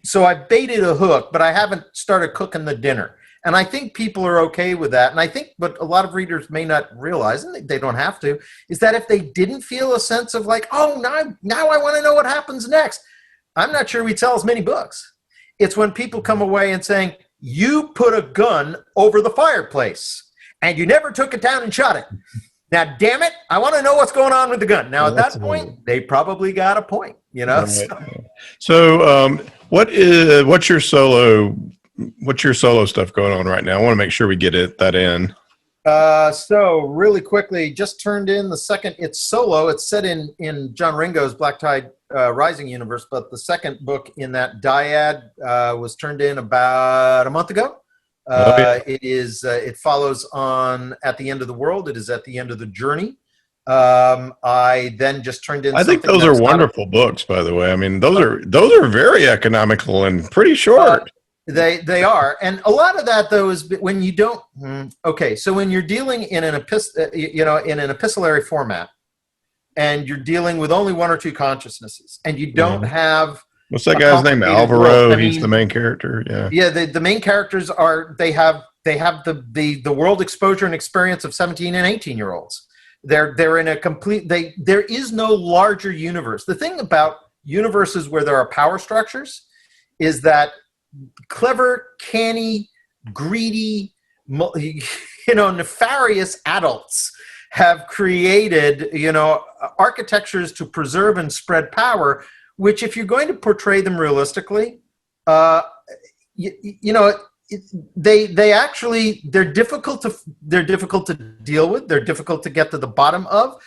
So I baited a hook, but I haven't started cooking the dinner. And I think people are okay with that. And I think what a lot of readers may not realize, and they don't have to, is that if they didn't feel a sense of like, oh, now I want to know what happens next, I'm not sure we sell as many books. It's when people come away and saying, you put a gun over the fireplace and you never took it down and shot it. Now, damn it, I want to know what's going on with the gun. Now, at that point, they probably got a point, you know? Right. So what's your solo stuff going on right now? I want to make sure we get that in. So really quickly, just turned in the second. It's solo. It's set in John Ringo's Black Tide Rising universe, but the second book in that dyad was turned in about a month ago. It follows on At the End of the World. It is at the end of the journey. I then just turned in. I think those are wonderful books, by the way. I mean, those are very economical and pretty short. They are, and a lot of that though is when you don't. Okay, so when you're dealing in an epistolary format, and you're dealing with only one or two consciousnesses, and you don't have. What's that guy's name? Alvaro. He's the main character. Yeah. Yeah. The main characters are. They have the world exposure and experience of 17 and 18-year-olds. They're in a complete. There is no larger universe. The thing about universes where there are power structures is that clever, canny, greedy, nefarious adults have created, architectures to preserve and spread power, which if you're going to portray them realistically, they're difficult to deal with. They're difficult to get to the bottom of.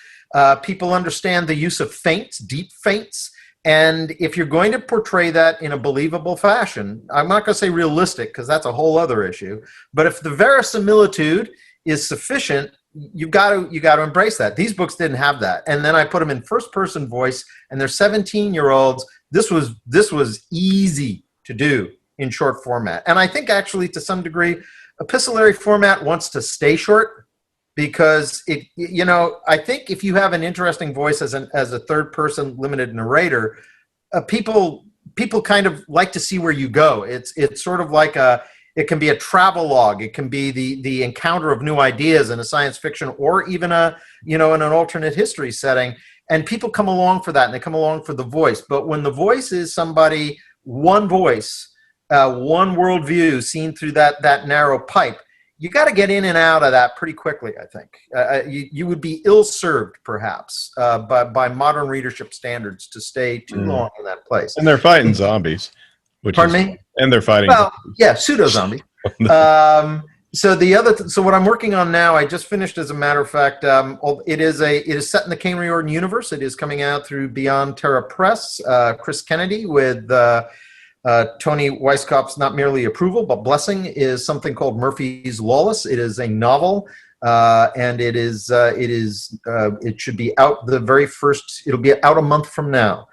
People understand the use of feints, deep feints. And if you're going to portray that in a believable fashion, I'm not going to say realistic because that's a whole other issue. But if the verisimilitude is sufficient, you got to embrace that. These books didn't have that, and then I put them in first-person voice, and they're 17-year-olds. This was easy to do in short format, and I think actually to some degree, epistolary format wants to stay short. Because I think if you have an interesting voice as a third-person limited narrator, people kind of like to see where you go. It's sort of like it can be a travel log. It can be the encounter of new ideas in a science fiction or even in an alternate history setting. And people come along for that, and they come along for the voice. But when the voice is somebody, one voice, one worldview seen through that narrow pipe, you got to get in and out of that pretty quickly, I think. You would be ill-served, perhaps, by modern readership standards to stay too long in that place. And they're fighting zombies. Pardon me? And they're fighting pseudo-zombie. So what I'm working on now, I just finished, as a matter of fact, it is set in the Kane Riordan universe. It is coming out through Beyond Terra Press, Chris Kennedy with Tony Weisskopf's not merely approval, but blessing is something called Murphy's Lawless. It is a novel, and it should be out the very first. It'll be out a month from now.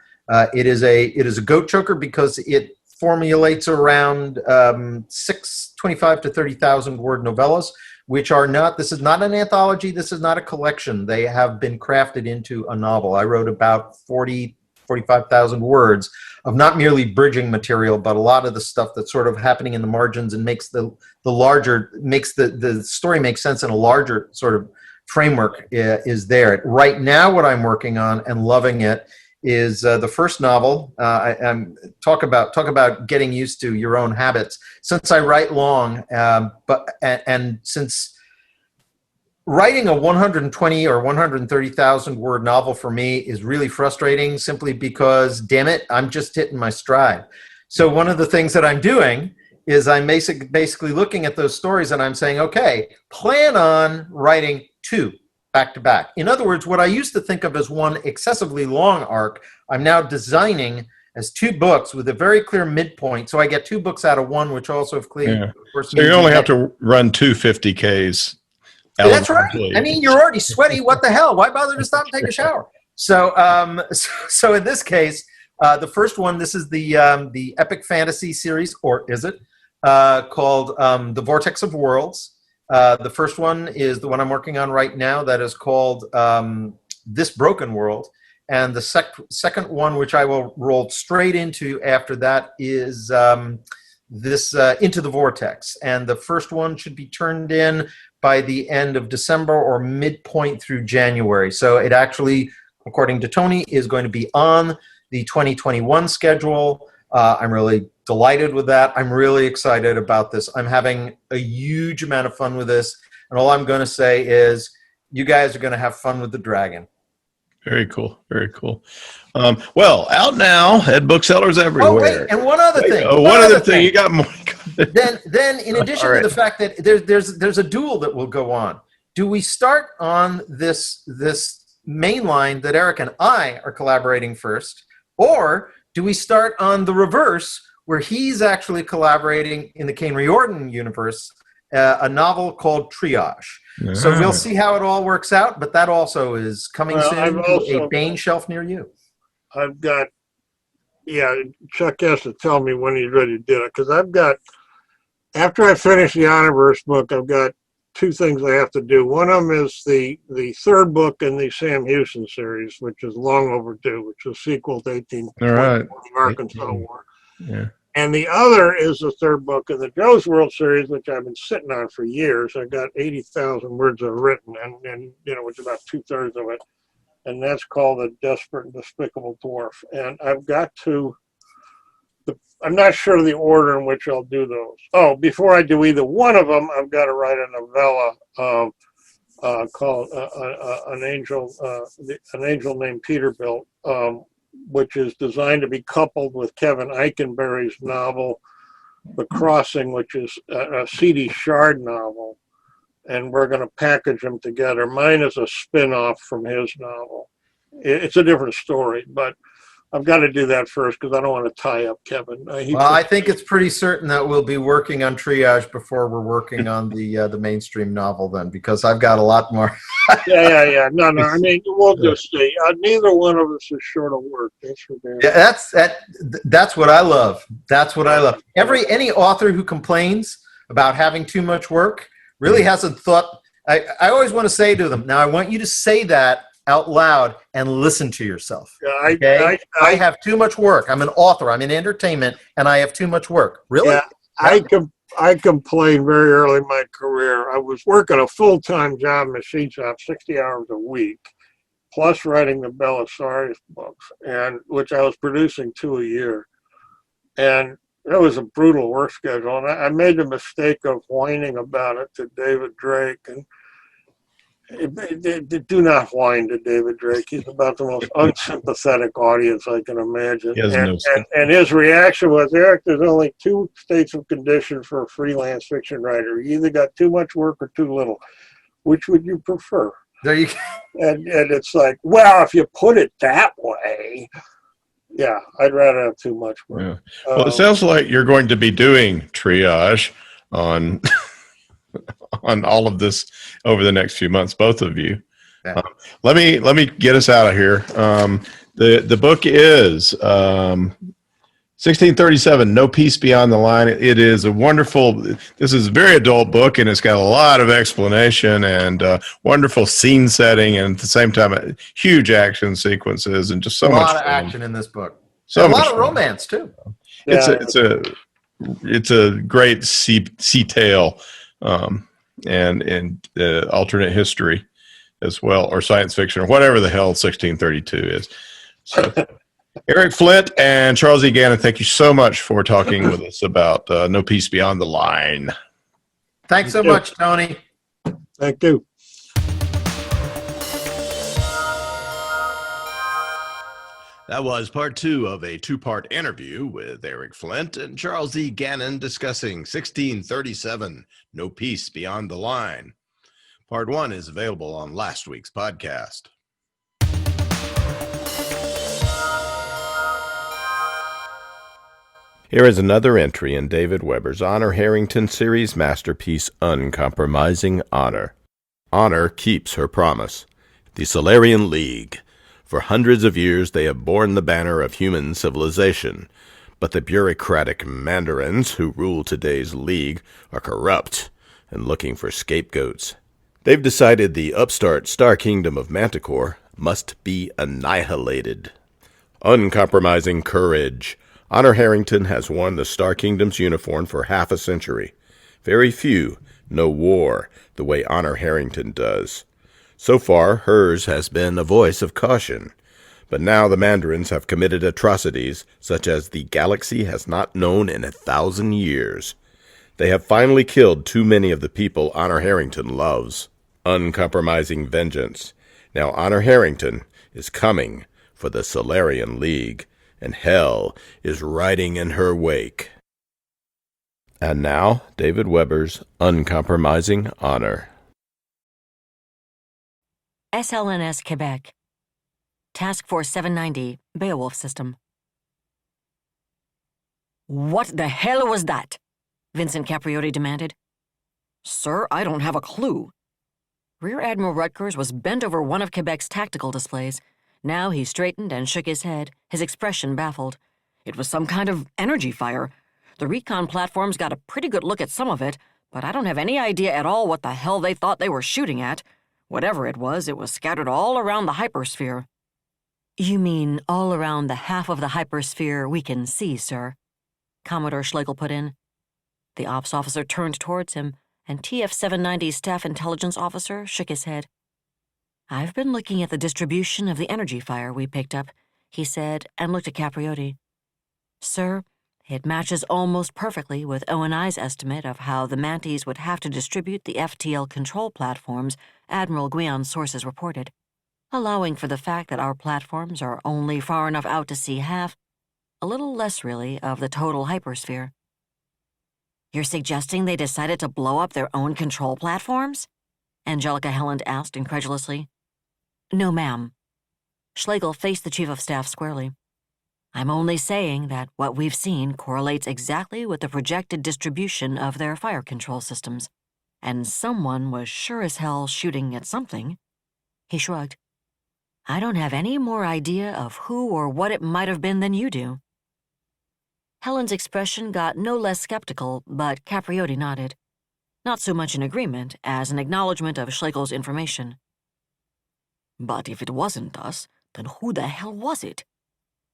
It is a goat choker because it formulates around 25 to 30,000 word novellas, which are not. This is not an anthology. This is not a collection. They have been crafted into a novel. I wrote about 45,000 words of not merely bridging material, but a lot of the stuff that's sort of happening in the margins and makes the story make sense in a larger sort of framework is there. Right now, what I'm working on and loving it is the first novel. Talk about getting used to your own habits. Since I write long, and since writing a 120 or 130,000 word novel for me is really frustrating, simply because, damn it, I'm just hitting my stride. So one of the things that I'm doing is I'm basically looking at those stories and I'm saying, okay, plan on writing 2 back to back. In other words, what I used to think of as one excessively long arc, I'm now designing as 2 books with a very clear midpoint. So I get 2 books out of one, which also have clear. Yeah. So you only have to run 2 50Ks. That's right. I mean, you're already sweaty. What the hell? Why bother to stop and take a shower? So in this case, the first one, this is the epic fantasy series, or is it, called The Vortex of Worlds. The first one is the one I'm working on right now that is called This Broken World. And the second one, which I will roll straight into after that, is this Into the Vortex. And the first one should be turned in by the end of December or midpoint through January. So it actually, according to Tony, is going to be on the 2021 schedule. I'm really delighted with that. I'm really excited about this. I'm having a huge amount of fun with this. And all I'm going to say is you guys are going to have fun with the dragon. Very cool. Very cool. Well, out now at booksellers everywhere. Oh, wait, and one other thing. One other thing. You got more. Then in addition to the fact that there's a duel that will go on, do we start on this main line that Eric and I are collaborating first, or do we start on the reverse where he's actually collaborating in the Kane Riordan universe, a novel called Triage? Yeah. So we'll see how it all works out, but that also is coming soon to a Baen shelf near you. I've got, Chuck has to tell me when he's ready to do it, because I've got, after I finish the Honorverse book, I've got 2 things I have to do. One of them is the third book in the Sam Houston series, which is long overdue, which is a sequel to 1820, the Arkansas War. Yeah. And the other is the third book in the Joe's World series, which I've been sitting on for years. I got 80,000 words I've written, and which is about 2/3 of it. And that's called The Desperate and Despicable Dwarf. And I've got to, I'm not sure of the order in which I'll do those. Oh, before I do either one of them, I've got to write a novella called An Angel Named Peterbilt, which is designed to be coupled with Kevin Eikenberry's novel, The Crossing, which is a C.D. Shard novel. And we're going to package them together. Mine is a spin-off from his novel. It's a different story, but I've got to do that first because I don't want to tie up Kevin. I think it's pretty certain that we'll be working on Triage before we're working on the mainstream novel then, because I've got a lot more. Yeah. No. I mean, we'll just see. Neither one of us is short of work. That's for damn. Yeah, that's what I love. That's what I love. Any author who complains about having too much work really hasn't thought. I always want to say to them, now I want you to say that out loud and listen to yourself. Okay? I have too much work. I'm an author. I'm in entertainment, and I have too much work. Really? Yeah, I complained very early in my career. I was working a full-time job, machine shop, 60 hours a week, plus writing the Belisarius books, and which I was producing 2 a year. And it was a brutal work schedule, and I made the mistake of whining about it to David Drake. And do not whine to David Drake. He's about the most unsympathetic audience I can imagine. And his reaction was, Eric, there's only 2 states of condition for a freelance fiction writer. You either got too much work or too little. Which would you prefer? There you go. And it's like, well, if you put it that way. Yeah, I'd rather have too much work. Yeah. Well, it sounds like you're going to be doing triage on on all of this over the next few months, both of you. Yeah. Let me get us out of here. The book is 1637, No Peace Beyond the Line. It is a wonderful, this is a very adult book, and it's got a lot of explanation and wonderful scene setting, and at the same time, huge action sequences and just so much lot of fun. action in this book. So a lot much of fun. romance too. It's a great sea tale, and alternate history as well, or science fiction, or whatever the hell 1632 is. So, Eric Flint and Charles E. Gannon, thank you so much for talking with us about No Peace Beyond the Line. Thanks so much, Tony. Thank you. That was part 2 of a 2-part interview with Eric Flint and Charles E. Gannon discussing 1637, No Peace Beyond the Line. Part 1 is available on last week's podcast. Here is another entry in David Weber's Honor Harrington series masterpiece, Uncompromising Honor. Honor keeps her promise. The Solarian League. For hundreds of years they have borne the banner of human civilization, but the bureaucratic mandarins who rule today's League are corrupt and looking for scapegoats. They've decided the upstart Star Kingdom of Manticore must be annihilated. Uncompromising courage. Honor Harrington has worn the Star Kingdom's uniform for half a century. Very few know war the way Honor Harrington does. So far, hers has been a voice of caution. But now the Mandarins have committed atrocities such as the galaxy has not known in 1,000 years. They have finally killed too many of the people Honor Harrington loves. Uncompromising vengeance. Now Honor Harrington is coming for the Solarian League, and hell is riding in her wake. And now, David Weber's Uncompromising Honor. SLNS Quebec. Task Force 790, Beowulf System. What the hell was that? Vincent Capriotti demanded. Sir, I don't have a clue. Rear Admiral Rutgers was bent over one of Quebec's tactical displays. Now he straightened and shook his head, his expression baffled. It was some kind of energy fire. The recon platforms got a pretty good look at some of it, but I don't have any idea at all what the hell they thought they were shooting at. Whatever it was scattered all around the hypersphere. You mean all around the half of the hypersphere we can see, sir? Commodore Schlegel put in. The ops officer turned towards him, and TF-790's staff intelligence officer shook his head. I've been looking at the distribution of the energy fire we picked up, he said, and looked at Capriotti. Sir, it matches almost perfectly with O&I's estimate of how the Manties would have to distribute the FTL control platforms Admiral Guion's sources reported, allowing for the fact that our platforms are only far enough out to see half, a little less really, of the total hypersphere. You're suggesting they decided to blow up their own control platforms? Angelica Helland asked incredulously. No, ma'am. Schlegel faced the Chief of Staff squarely. I'm only saying that what we've seen correlates exactly with the projected distribution of their fire control systems, and someone was sure as hell shooting at something. He shrugged. I don't have any more idea of who or what it might have been than you do. Helen's expression got no less skeptical, but Capriotti nodded. Not so much in agreement as an acknowledgement of Schlegel's information. But if it wasn't us, then who the hell was it?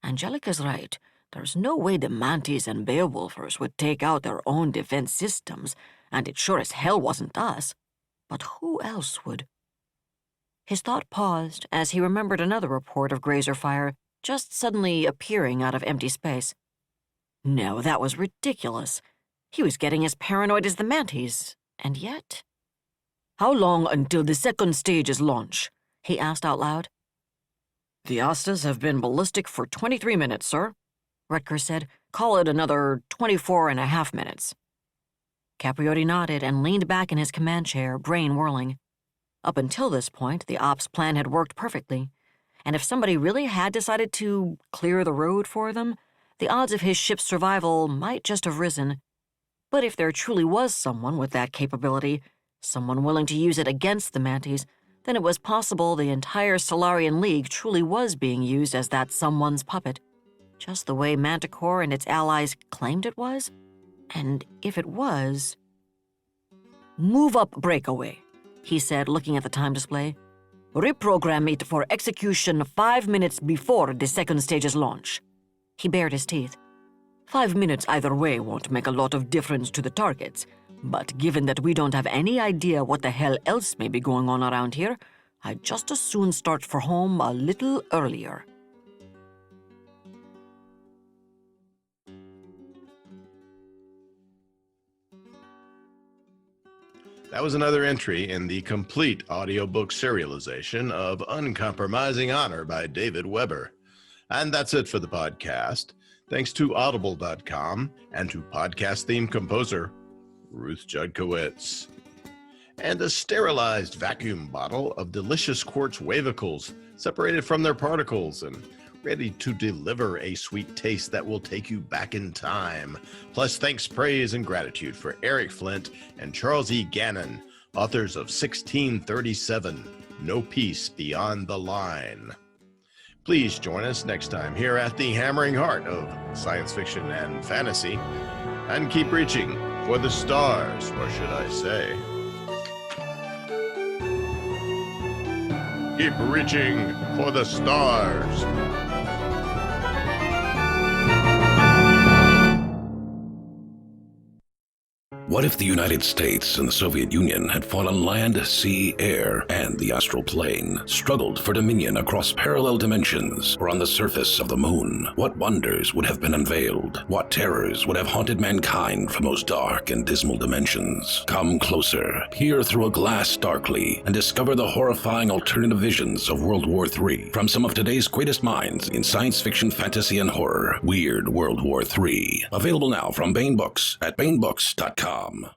Angelica's right. There's no way the Manties and Beowulfers would take out their own defense systems, and it sure as hell wasn't us. But who else would? His thought paused as he remembered another report of grazer fire just suddenly appearing out of empty space. No, that was ridiculous. He was getting as paranoid as the Manties, and yet... How long until the second stage's launch? He asked out loud. The Astas have been ballistic for 23 minutes, sir, Rutgers said. Call it another 24.5 minutes. Capriotti nodded and leaned back in his command chair, brain whirling. Up until this point, the ops plan had worked perfectly. And if somebody really had decided to clear the road for them, the odds of his ship's survival might just have risen. But if there truly was someone with that capability, someone willing to use it against the Manties, then it was possible the entire Solarian League truly was being used as that someone's puppet, just the way Manticore and its allies claimed it was. And if it was... "Move up, Breakaway," he said, looking at the time display. "Reprogram it for execution 5 minutes before the second stage's launch." He bared his teeth. 5 minutes either way won't make a lot of difference to the targets, but given that we don't have any idea what the hell else may be going on around here, I'd just as soon start for home a little earlier. That was another entry in the complete audiobook serialization of Uncompromising Honor by David Weber. And that's it for the podcast. Thanks to Audible.com and to podcast theme composer Ruth Judkowitz. And a sterilized vacuum bottle of delicious quartz wavicles separated from their particles and ready to deliver a sweet taste that will take you back in time. Plus thanks, praise, and gratitude for Eric Flint and Charles E. Gannon, authors of 1637, No Peace Beyond the Line. Please join us next time here at the hammering heart of science fiction and fantasy, and keep reaching for the stars, or should I say, keep reaching for the stars. What if the United States and the Soviet Union had fought on land, sea, air, and the astral plane, struggled for dominion across parallel dimensions, or on the surface of the moon? What wonders would have been unveiled? What terrors would have haunted mankind from those dark and dismal dimensions? Come closer, peer through a glass darkly, and discover the horrifying alternative visions of World War III from some of today's greatest minds in science fiction, fantasy, and horror. Weird World War III. Available now from Baen Books at baenbooks.com.